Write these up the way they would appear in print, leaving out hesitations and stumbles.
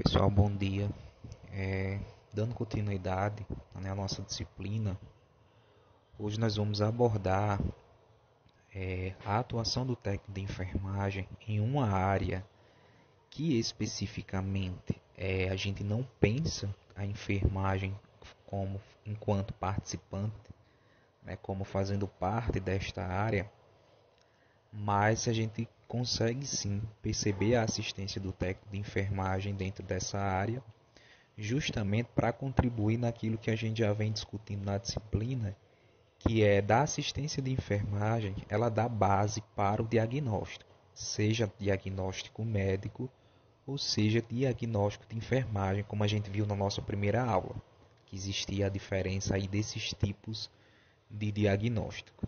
Pessoal, bom dia. Dando continuidade, né, à nossa disciplina, hoje nós vamos abordar a atuação do técnico de enfermagem em uma área que especificamente a gente não pensa a enfermagem como enquanto participante, né, como fazendo parte desta área, mas a gente consegue sim perceber a assistência do técnico de enfermagem dentro dessa área justamente para contribuir naquilo que a gente já vem discutindo na disciplina, que é da assistência de enfermagem, ela dá base para o diagnóstico, seja diagnóstico médico ou seja diagnóstico de enfermagem, como a gente viu na nossa primeira aula, que existia a diferença aí desses tipos de diagnóstico.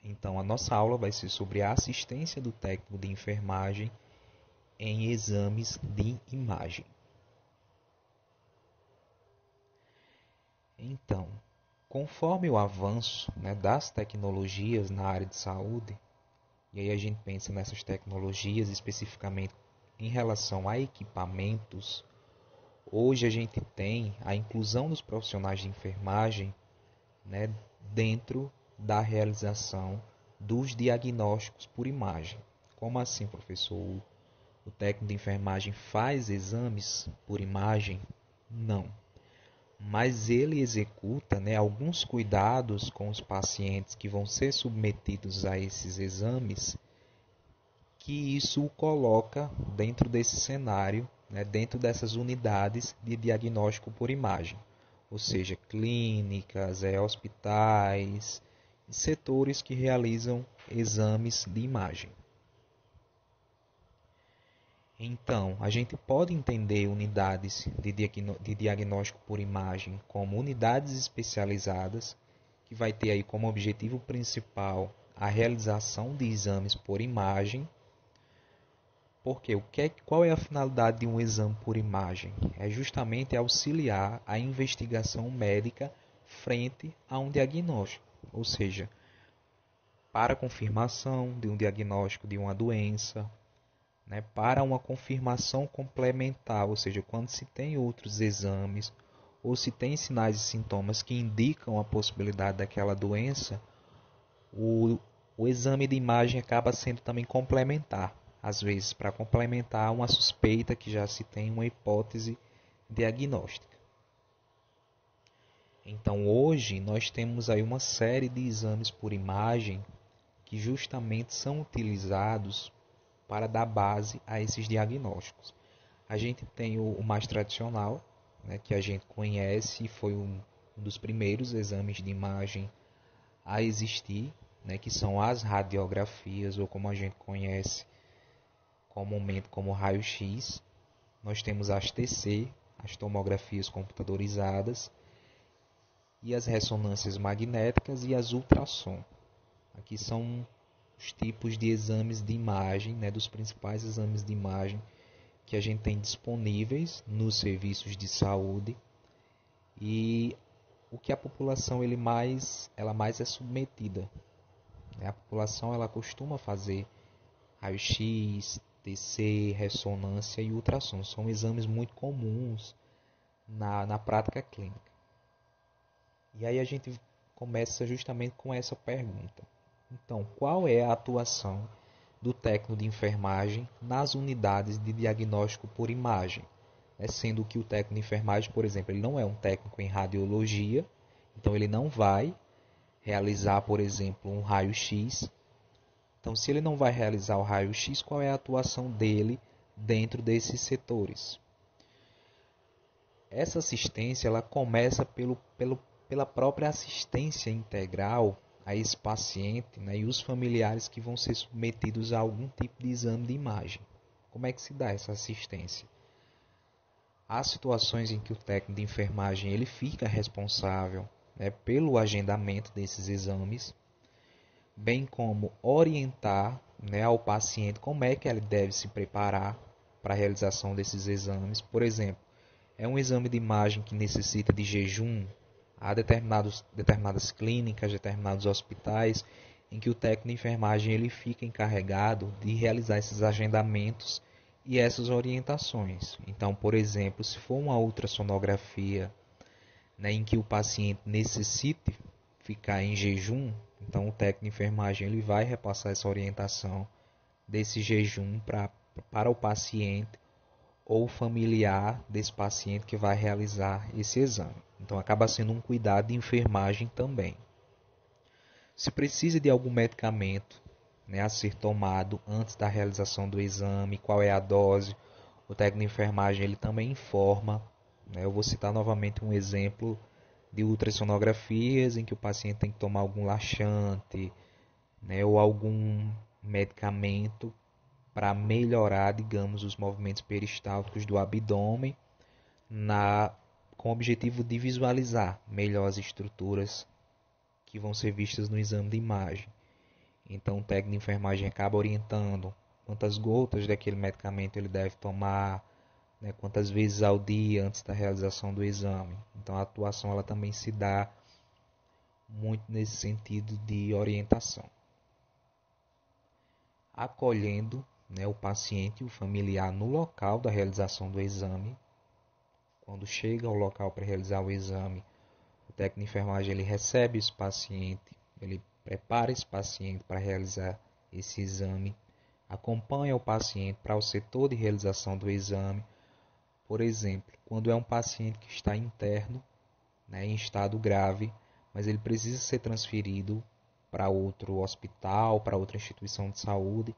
Então, a nossa aula vai ser sobre a assistência do técnico de enfermagem em exames de imagem. Então, conforme o avanço, né, das tecnologias na área de saúde, e aí a gente pensa nessas tecnologias especificamente em relação a equipamentos, hoje a gente tem a inclusão dos profissionais de enfermagem, né, dentro da realização dos diagnósticos por imagem. Como assim, professor? O técnico de enfermagem faz exames por imagem? Não. Mas ele executa, né, alguns cuidados com os pacientes que vão ser submetidos a esses exames, que isso o coloca dentro desse cenário, né, dentro dessas unidades de diagnóstico por imagem, ou seja, clínicas, hospitais, setores que realizam exames de imagem. Então, a gente pode entender unidades de diagnóstico por imagem como unidades especializadas, que vai ter aí como objetivo principal a realização de exames por imagem. Porque qual é a finalidade de um exame por imagem? É justamente auxiliar a investigação médica frente a um diagnóstico, ou seja, para a confirmação de um diagnóstico de uma doença, né, para uma confirmação complementar, ou seja, quando se tem outros exames ou se tem sinais e sintomas que indicam a possibilidade daquela doença, o exame de imagem acaba sendo também complementar, às vezes para complementar uma suspeita que já se tem uma hipótese diagnóstica. Então hoje nós temos aí uma série de exames por imagem que justamente são utilizados para dar base a esses diagnósticos. A gente tem o mais tradicional, né, que a gente conhece e foi um dos primeiros exames de imagem a existir, né, que são as radiografias, ou como a gente conhece comumente como raio-x. Nós temos as TC, as tomografias computadorizadas, e as ressonâncias magnéticas e as ultrassom. Aqui são os tipos de exames de imagem, né, dos principais exames de imagem que a gente tem disponíveis nos serviços de saúde e o que a população ela mais é submetida. A população ela costuma fazer raio-x, TC, ressonância e ultrassom. São exames muito comuns na prática clínica. E aí a gente começa justamente com essa pergunta. Então, qual é a atuação do técnico de enfermagem nas unidades de diagnóstico por imagem? Sendo que o técnico de enfermagem, por exemplo, ele não é um técnico em radiologia, então ele não vai realizar, por exemplo, um raio-x. Então, se ele não vai realizar o raio-x, qual é a atuação dele dentro desses setores? Essa assistência ela começa pela própria assistência integral a esse paciente, né, e os familiares que vão ser submetidos a algum tipo de exame de imagem. Como é que se dá essa assistência? Há situações em que o técnico de enfermagem ele fica responsável, né, pelo agendamento desses exames, bem como orientar, né, ao paciente como é que ele deve se preparar para a realização desses exames. Por exemplo, é um exame de imagem que necessita de jejum. Há determinadas clínicas, determinados hospitais em que o técnico de enfermagem ele fica encarregado de realizar esses agendamentos e essas orientações. Então, por exemplo, se for uma ultrassonografia, né, em que o paciente necessite ficar em jejum, então o técnico de enfermagem ele vai repassar essa orientação desse jejum para o paciente ou familiar desse paciente que vai realizar esse exame. Então acaba sendo um cuidado de enfermagem também. Se precisa de algum medicamento, né, a ser tomado antes da realização do exame, qual é a dose, o técnico de enfermagem ele também informa. Né, eu vou citar novamente um exemplo de ultrassonografias em que o paciente tem que tomar algum laxante, né, ou algum medicamento para melhorar, digamos, os movimentos peristálticos do abdômen, com o objetivo de visualizar melhor as estruturas que vão ser vistas no exame de imagem. Então, o técnico de enfermagem acaba orientando quantas gotas daquele medicamento ele deve tomar, né, quantas vezes ao dia antes da realização do exame. Então, a atuação ela também se dá muito nesse sentido de orientação, acolhendo, né, o paciente e o familiar no local da realização do exame. Quando chega ao local para realizar o exame, o técnico de enfermagem ele recebe esse paciente, ele prepara esse paciente para realizar esse exame, acompanha o paciente para o setor de realização do exame. Por exemplo, quando é um paciente que está interno, né, em estado grave, mas ele precisa ser transferido para outro hospital, para outra instituição de saúde,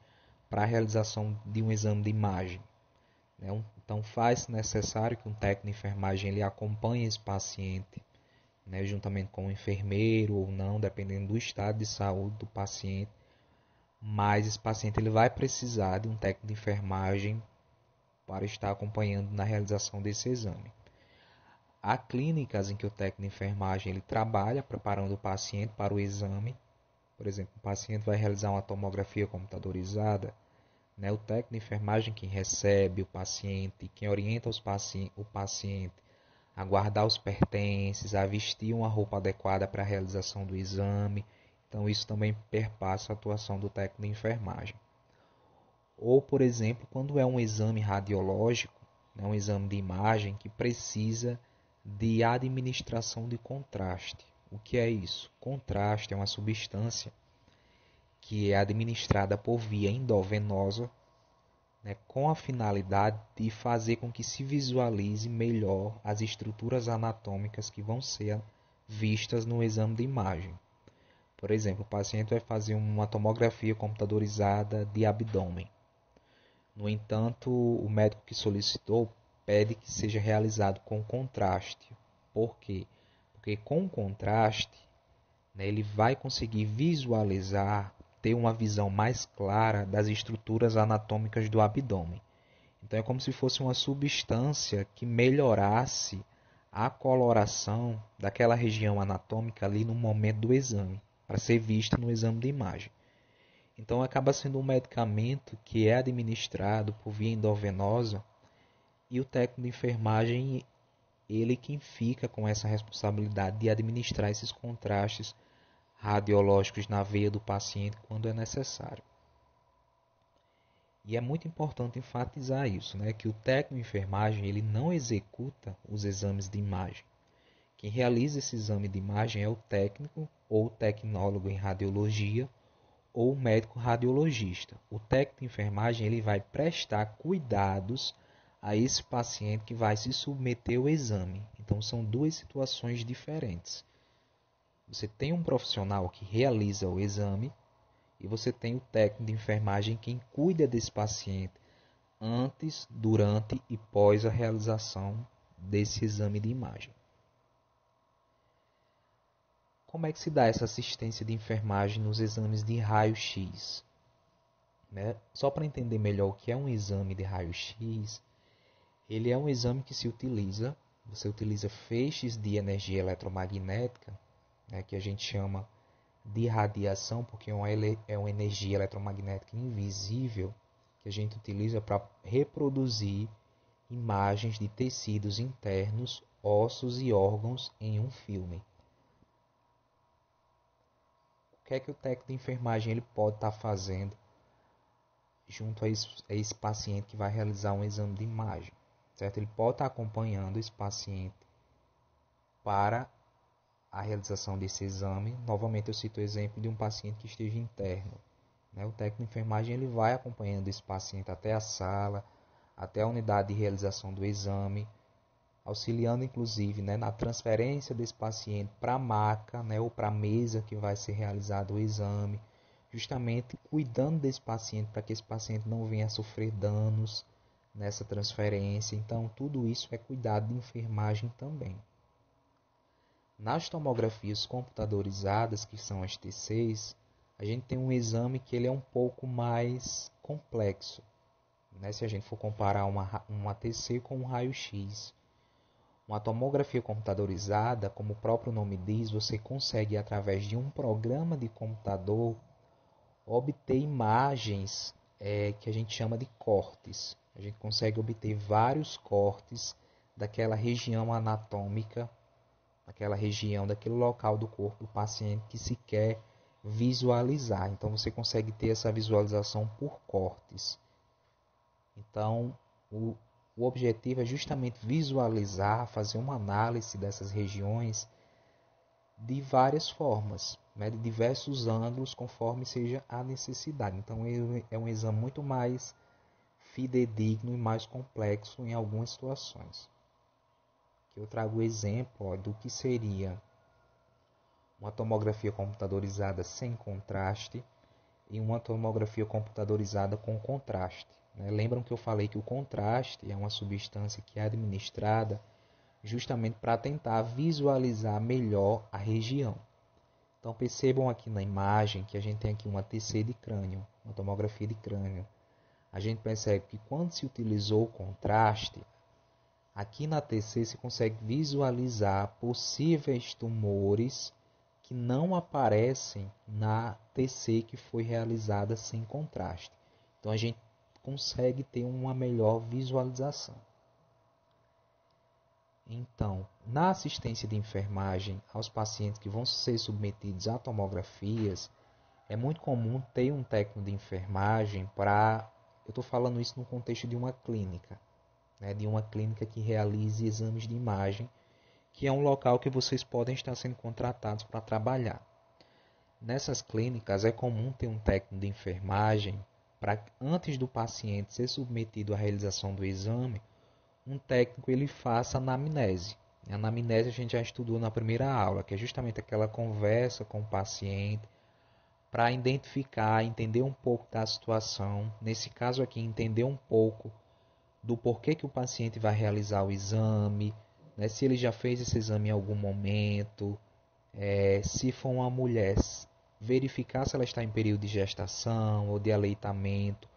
para a realização de um exame de imagem. Né? Então faz necessário que um técnico de enfermagem ele acompanhe esse paciente, né, juntamente com o enfermeiro ou não, dependendo do estado de saúde do paciente. Mas esse paciente ele vai precisar de um técnico de enfermagem para estar acompanhando na realização desse exame. Há clínicas em que o técnico de enfermagem ele trabalha preparando o paciente para o exame. Por exemplo, o paciente vai realizar uma tomografia computadorizada, né? O técnico de enfermagem quem recebe o paciente, quem orienta o paciente a guardar os pertences, a vestir uma roupa adequada para a realização do exame. Então isso também perpassa a atuação do técnico de enfermagem. Ou, por exemplo, quando é um exame radiológico, né, um exame de imagem que precisa de administração de contraste. O que é isso? Contraste é uma substância que é administrada por via endovenosa, né, com a finalidade de fazer com que se visualize melhor as estruturas anatômicas que vão ser vistas no exame de imagem. Por exemplo, o paciente vai fazer uma tomografia computadorizada de abdômen. No entanto, o médico que solicitou pede que seja realizado com contraste. Por quê? Porque com contraste, né, ele vai conseguir visualizar, ter uma visão mais clara das estruturas anatômicas do abdômen. Então é como se fosse uma substância que melhorasse a coloração daquela região anatômica ali no momento do exame, para ser vista no exame de imagem. Então acaba sendo um medicamento que é administrado por via endovenosa e o técnico de enfermagem, ele quem fica com essa responsabilidade de administrar esses contrastes radiológicos na veia do paciente quando é necessário. E é muito importante enfatizar isso, né, que o técnico de enfermagem ele não executa os exames de imagem. Quem realiza esse exame de imagem é o técnico ou tecnólogo em radiologia ou o médico radiologista. O técnico de enfermagem ele vai prestar cuidados a esse paciente que vai se submeter ao exame. Então são duas situações diferentes. Você tem um profissional que realiza o exame e você tem o técnico de enfermagem quem cuida desse paciente antes, durante e pós a realização desse exame de imagem. Como é que se dá essa assistência de enfermagem nos exames de raio-x? Né? Só para entender melhor o que é um exame de raio-x, ele é um exame que você utiliza feixes de energia eletromagnética, né, que a gente chama de radiação, porque é uma energia eletromagnética invisível que a gente utiliza para reproduzir imagens de tecidos internos, ossos e órgãos em um filme. O que é que o técnico de enfermagem ele pode estar fazendo junto a esse paciente que vai realizar um exame de imagem, certo? Ele pode estar acompanhando esse paciente para a realização desse exame. Novamente eu cito o exemplo de um paciente que esteja interno, né? O técnico de enfermagem ele vai acompanhando esse paciente até a sala, até a unidade de realização do exame, auxiliando inclusive, né, na transferência desse paciente para a maca, né, ou para a mesa que vai ser realizado o exame, justamente cuidando desse paciente para que esse paciente não venha a sofrer danos nessa transferência. Então, tudo isso é cuidado de enfermagem também. Nas tomografias computadorizadas, que são as TCs, a gente tem um exame que ele é um pouco mais complexo, né? Se a gente for comparar uma TC com um raio-x. Uma tomografia computadorizada, como o próprio nome diz, você consegue, através de um programa de computador, obter imagens que a gente chama de cortes. A gente consegue obter vários cortes daquela região anatômica, daquela região, daquele local do corpo do paciente que se quer visualizar. Então, você consegue ter essa visualização por cortes. Então, o objetivo é justamente visualizar, fazer uma análise dessas regiões de várias formas, né, de diversos ângulos, conforme seja a necessidade. Então, é um exame muito mais fidedigno e mais complexo em algumas situações. Aqui eu trago o exemplo do que seria uma tomografia computadorizada sem contraste e uma tomografia computadorizada com contraste. Lembram que eu falei que o contraste é uma substância que é administrada justamente para tentar visualizar melhor a região. Então percebam aqui na imagem que a gente tem aqui uma TC de crânio, uma tomografia de crânio. A gente percebe que quando se utilizou o contraste, aqui na TC se consegue visualizar possíveis tumores que não aparecem na TC que foi realizada sem contraste. Então a gente consegue ter uma melhor visualização. Então, na assistência de enfermagem aos pacientes que vão ser submetidos a tomografias, é muito comum ter um técnico de enfermagem para... Eu estou falando isso no contexto de uma clínica, né, de uma clínica que realize exames de imagem, que é um local que vocês podem estar sendo contratados para trabalhar. Nessas clínicas é comum ter um técnico de enfermagem para, antes do paciente ser submetido à realização do exame, um técnico ele faça anamnese. A anamnese a gente já estudou na primeira aula, que é justamente aquela conversa com o paciente para identificar, entender um pouco da situação. Nesse caso aqui, entender um pouco do porquê que o paciente vai realizar o exame, né, se ele já fez esse exame em algum momento, se for uma mulher, verificar se ela está em período de gestação ou de aleitamento,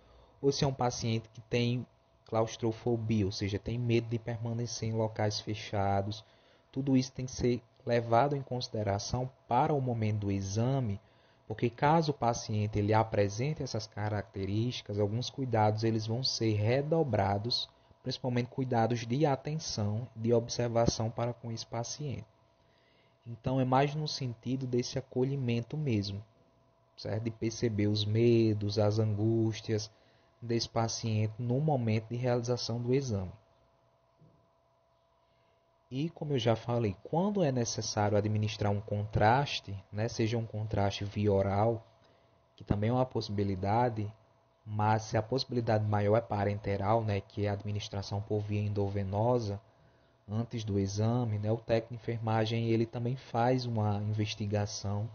ou se é um paciente que tem claustrofobia, ou seja, tem medo de permanecer em locais fechados. Tudo isso tem que ser levado em consideração para o momento do exame, porque caso o paciente ele apresente essas características, alguns cuidados eles vão ser redobrados, principalmente cuidados de atenção, de observação para com esse paciente. Então é mais no sentido desse acolhimento mesmo, certo? De perceber os medos, as angústias desse paciente no momento de realização do exame. E como eu já falei, quando é necessário administrar um contraste, né, seja um contraste via oral, que também é uma possibilidade, mas se a possibilidade maior é parenteral, né, que é a administração por via endovenosa, antes do exame, né, o técnico de enfermagem ele também faz uma investigação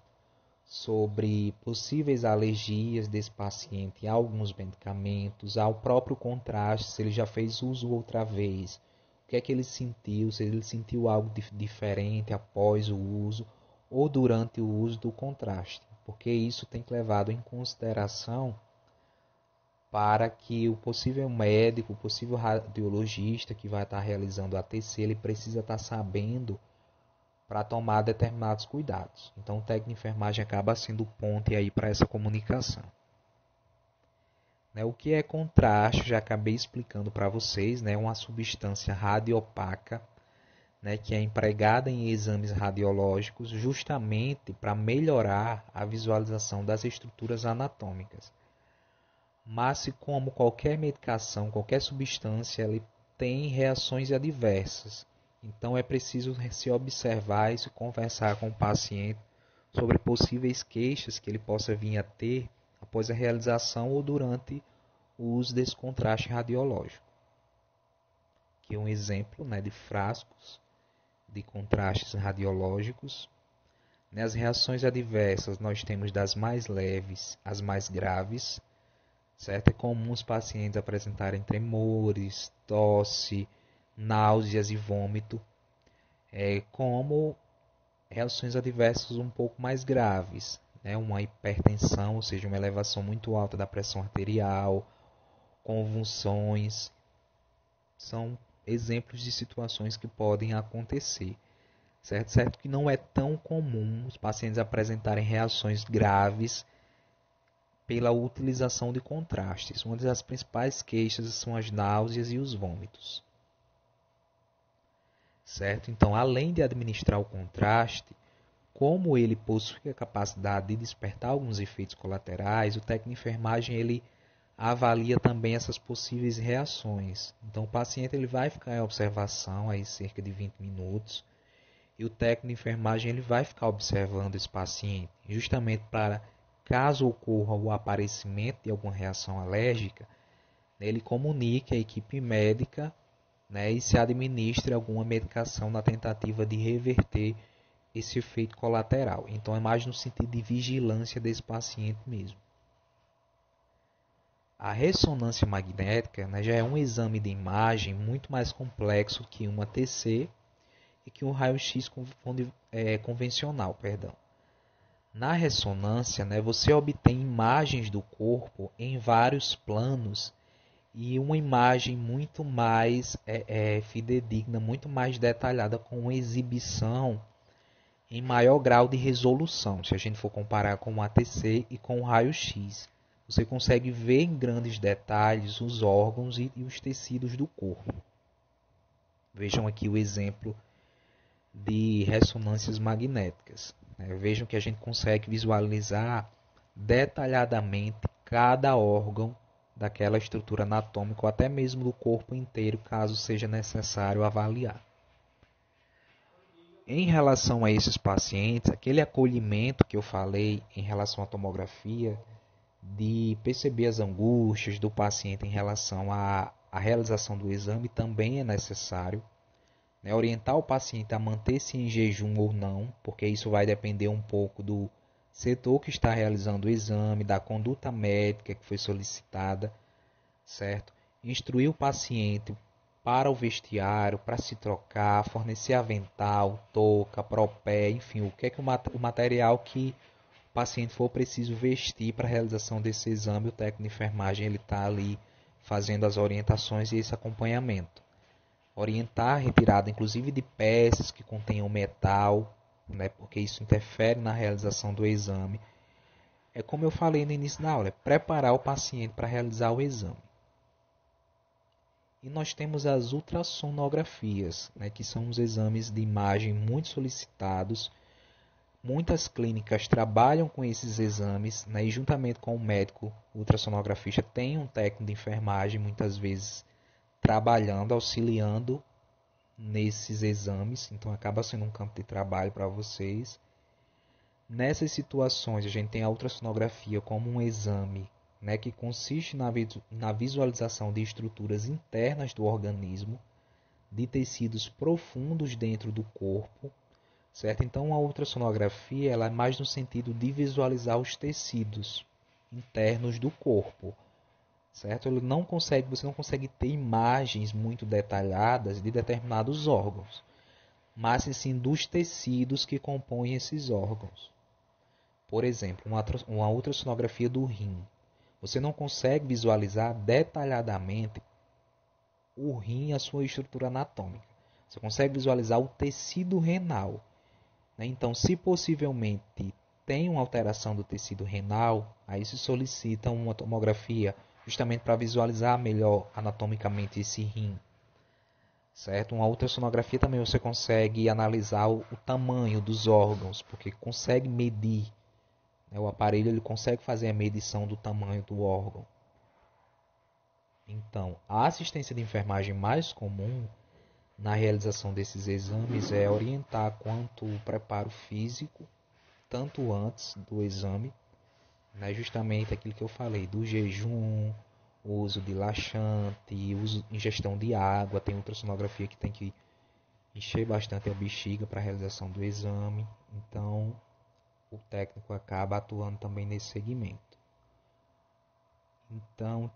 sobre possíveis alergias desse paciente a alguns medicamentos, ao próprio contraste, se ele já fez uso outra vez, o que é que ele sentiu, se ele sentiu algo diferente após o uso ou durante o uso do contraste, porque isso tem que ser levado em consideração para que o possível médico, o possível radiologista que vai estar realizando a TC, ele precisa estar sabendo para tomar determinados cuidados. Então, o técnico de enfermagem acaba sendo ponte aí para essa comunicação. O que é contraste, já acabei explicando para vocês, é uma substância radiopaca, que é empregada em exames radiológicos justamente para melhorar a visualização das estruturas anatômicas. Mas como qualquer medicação, qualquer substância, ele tem reações adversas. Então é preciso se observar e se conversar com o paciente sobre possíveis queixas que ele possa vir a ter após a realização ou durante o uso desse contraste radiológico. Aqui é um exemplo, né, de frascos de contrastes radiológicos. Nas reações adversas, nós temos das mais leves às mais graves. Certo? É comum os pacientes apresentarem tremores, tosse, náuseas e vômito, como reações adversas um pouco mais graves, né? Uma hipertensão, ou seja, uma elevação muito alta da pressão arterial, convulsões, são exemplos de situações que podem acontecer. Certo? Certo que não é tão comum os pacientes apresentarem reações graves pela utilização de contrastes. Uma das principais queixas são as náuseas e os vômitos. Certo? Então, além de administrar o contraste, como ele possui a capacidade de despertar alguns efeitos colaterais, o técnico de enfermagem ele avalia também essas possíveis reações. Então, o paciente ele vai ficar em observação aí cerca de 20 minutos e o técnico de enfermagem ele vai ficar observando esse paciente, justamente para, caso ocorra o aparecimento de alguma reação alérgica, ele comunique à equipe médica, né, e se administre alguma medicação na tentativa de reverter esse efeito colateral. Então é mais no sentido de vigilância desse paciente mesmo. A ressonância magnética, né, já é um exame de imagem muito mais complexo que uma TC e que um raio-x convencional. Na ressonância, né, você obtém imagens do corpo em vários planos e uma imagem muito mais fidedigna, muito mais detalhada, com uma exibição em maior grau de resolução. Se a gente for comparar com o ATC e com o raio-x, você consegue ver em grandes detalhes os órgãos e os tecidos do corpo. Vejam aqui o exemplo de ressonâncias magnéticas. Vejam que a gente consegue visualizar detalhadamente cada órgão daquela estrutura anatômica ou até mesmo do corpo inteiro, caso seja necessário avaliar. Em relação a esses pacientes, aquele acolhimento que eu falei em relação à tomografia, de perceber as angústias do paciente em relação à realização do exame também é necessário. Orientar o paciente a manter-se em jejum ou não, porque isso vai depender um pouco do setor que está realizando o exame, da conduta médica que foi solicitada, certo? Instruir o paciente para o vestiário, para se trocar, fornecer avental, touca, propé, enfim, o que é que o material que o paciente for preciso vestir para a realização desse exame, o técnico de enfermagem ele está ali fazendo as orientações e esse acompanhamento. Orientar a retirada, inclusive, de peças que contenham metal, né, porque isso interfere na realização do exame. É como eu falei no início da aula, é preparar o paciente para realizar o exame. E nós temos as ultrassonografias, né, que são os exames de imagem muito solicitados. Muitas clínicas trabalham com esses exames, né, e juntamente com o médico ultrassonografista tem um técnico de enfermagem, muitas vezes trabalhando, auxiliando nesses exames, então acaba sendo um campo de trabalho para vocês. Nessas situações, a gente tem a ultrassonografia como um exame, né, que consiste na visualização de estruturas internas do organismo, de tecidos profundos dentro do corpo, certo? Então a ultrassonografia ela é mais no sentido de visualizar os tecidos internos do corpo. Certo? Você não consegue ter imagens muito detalhadas de determinados órgãos, mas sim dos tecidos que compõem esses órgãos. Por exemplo, uma ultrassonografia do rim. Você não consegue visualizar detalhadamente o rim e a sua estrutura anatômica. Você consegue visualizar o tecido renal. Então, se possivelmente tem uma alteração do tecido renal, aí se solicita uma tomografia justamente para visualizar melhor anatomicamente esse rim, certo? Uma ultrassonografia também você consegue analisar o tamanho dos órgãos, porque consegue medir, né? O aparelho ele consegue fazer a medição do tamanho do órgão. Então, a assistência de enfermagem mais comum na realização desses exames é orientar quanto o preparo físico, tanto antes do exame, né, justamente aquilo que eu falei, do jejum, o uso de laxante, ingestão de água, tem ultrassonografia que tem que encher bastante a bexiga para a realização do exame, então o técnico acaba atuando também nesse segmento. Então,